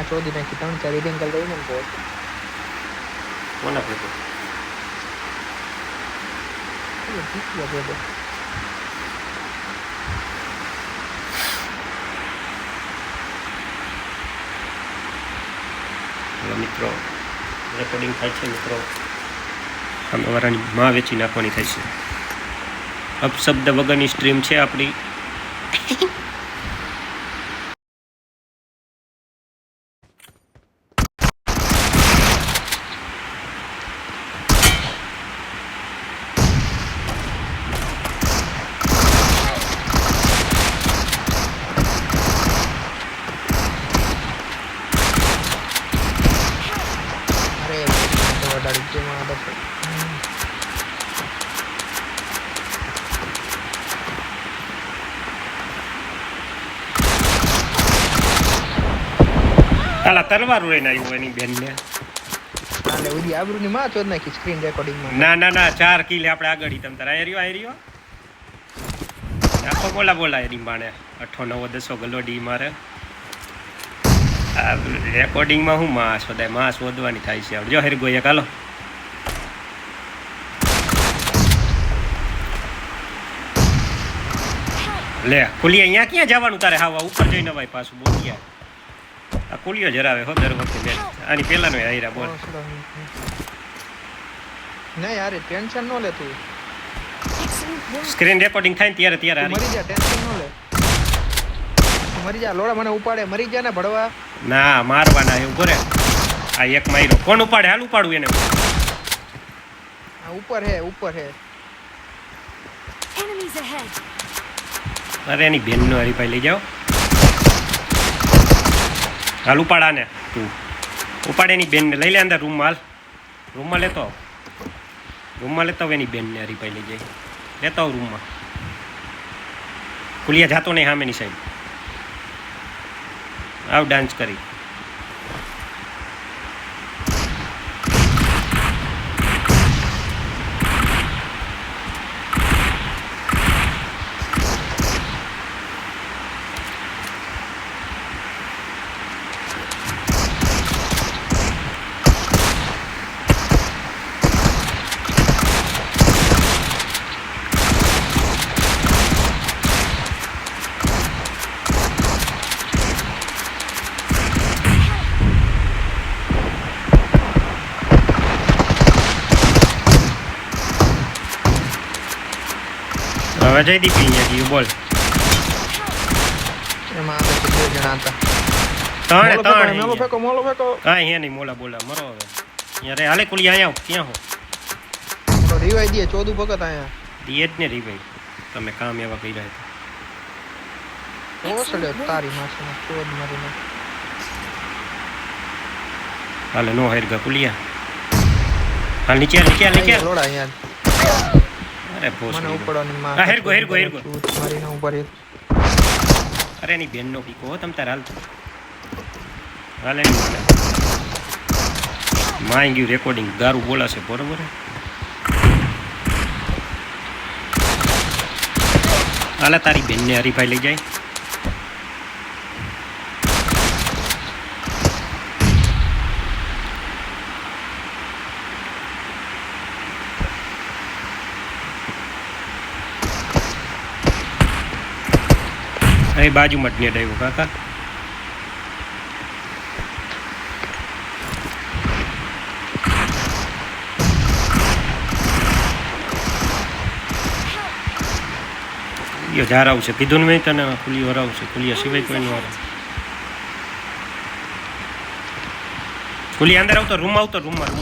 માં ચોદી નાખી 3-4 રીડિંગ કરી લઈને તો કોના ભેગો ઠીક છે બેબે મિત્રો રેકોર્ડિંગ થાય છે મિત્રો અમારાની માં વેચી નાખવાની થાય છે અપશબ્દ વગરની સ્ટ્રીમ છે આપણી કાલા તલવાર લઈને આવ્યો એની બેનને આલે ઉડી આબરૂની માં ચોદ નાખી સ્ક્રીન રેકોર્ડિંગમાં ના 4 કિલ આપણે આગળ તમ તાર આયર્યો આખો બોલા એની બાણે 8 9 10 ગલોડી મારે આ રેકોર્ડિંગમાં હું માં શોધવાની થાય છે જો હેરગો એક હાલો લે ખુલી અહીંયા ક્યાં જવાનું તારે હાવા ઉપર જઈને ભાઈ પાછું બોલિયા આ કુલિયો જરાવે હો દર વખતે બેન આની પહેલાનો આયરા બોલ ના યાર ટેન્શન ન લે તું સ્ક્રીન રેકોર્ડિંગ થાય ને ત્યારે મરી જા ટેન્શન ન લે મરી જા લોડા મને ઉપાડે મરી જા ને ભડવા ના મારવાના હે ઉભો રે આ એક માર્યો કોણ ઉપાડે હાલ ઉપાડું એને આ ઉપર હે enemies ahead અરે એની બેનનો હરીફાઈ લઈ જાઓ હાલ ઉપાડા ને તું ઉપાડે એની બેનને લઈ લે અંદર રૂમમાં લેતો એની બેનને હરીફાઈ લઈ જાય લેતો આવ રૂમમાં કુલિયા જાતો નહીં સામેની સાઈડ આવ ડાન્સ કરી હવે જઈ દીપી અહીંયા ગયું બોલ એમાં આ બે જણા હતા ત્રણ મોલો ફેકો કાંઈ હે નહીં મોલા બોલા મરો હવે અહીંયા રે હાલે કુલિયા અહીંયા ક્યાં હો રિવાઈ દે 14 ભગત આયા દીએ જ ને રીભાઈ તમે કામ એવા કર્યા હતા ઓસડે તારી માસી ચોદ મારીને હાલે નો હેરગા કુલિયા હાલ નીચે લોડા અહીંયા અરે બોસ મને ઉપડવાની માં આ હેરગો મારીને ઉપર અરે ની બેન નો પીકો તમ તાર હાલે માં ગયું રેકોર્ડિંગ ગારું બોલાશે બરોબર હાલે તારી બેનને હરીફાઈ લઈ જાય એ બાજુમાં જ નેટ આવ્યો કાકા ઝાર આવશે કીધું ને મેં તને ખુલ્લી હરાવશે ખુલ્લી સિવાય કોઈ નું હરાવ ખુલ્લી અંદર આવતો રૂમમાં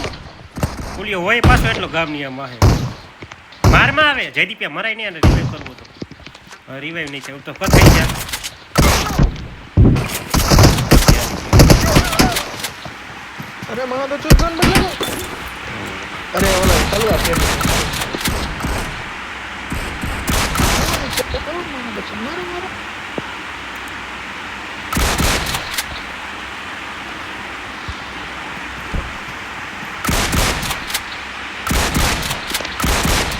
ખુલ્લી હોય પાછો એટલો ગામની આમ વાહે મારમાં આવે જયદીપિયા મરાય નહીં અને રિવાઈવ કરવો તો રિવાઈવ નહીં થાય તો કથાઈ જાય અરે મારો તો ચૂકન બજાવો અરે ઓલા તલવાર છે મારો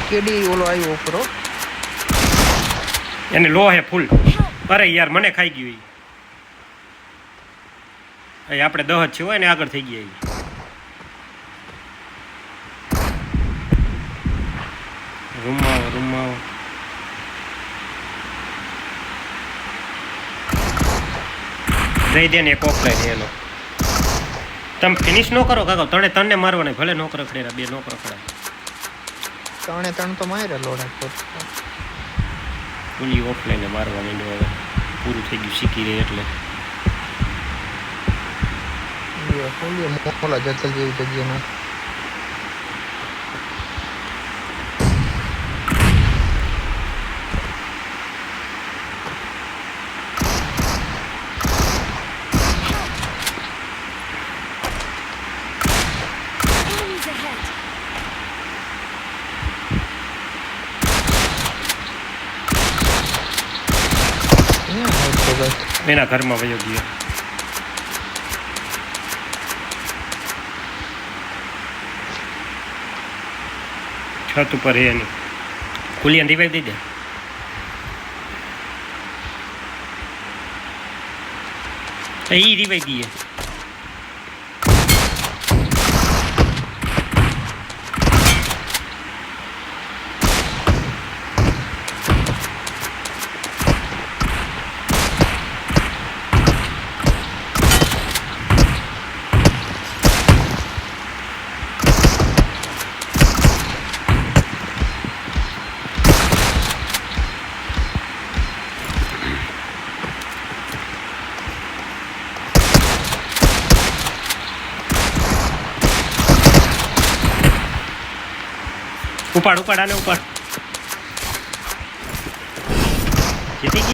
કેડી ઓલો આવ્યો ઉપરો એને લો હે ફૂલ અરે યાર મને ખાઈ ગયું અહીં આપણે 10 જ છે હોય ને આગળ થઈ ગયા રૂમમાં આવો દઈ દે ને એક ઓફલાઈન એનો તમે ફિનિશ ન કરો કાકા તને મારવાને ભલે નો રખડેરા 2 નો રખડાય 3 તો માર્યા લોડા પુલી ઓફલાઈને મારવા માંડ્યો હવે પૂરું થઈ ગયું શીખી રહી એટલે મોલા જતલ જેવી જગ્યામાં એના ઘરમાં વયો ગયો છત ઉપર એની કુલિયાન રિવાઈવ દઈ દે એ રિવાઈવ દઈએ ઉપાડ આને ઉપાડ જીતી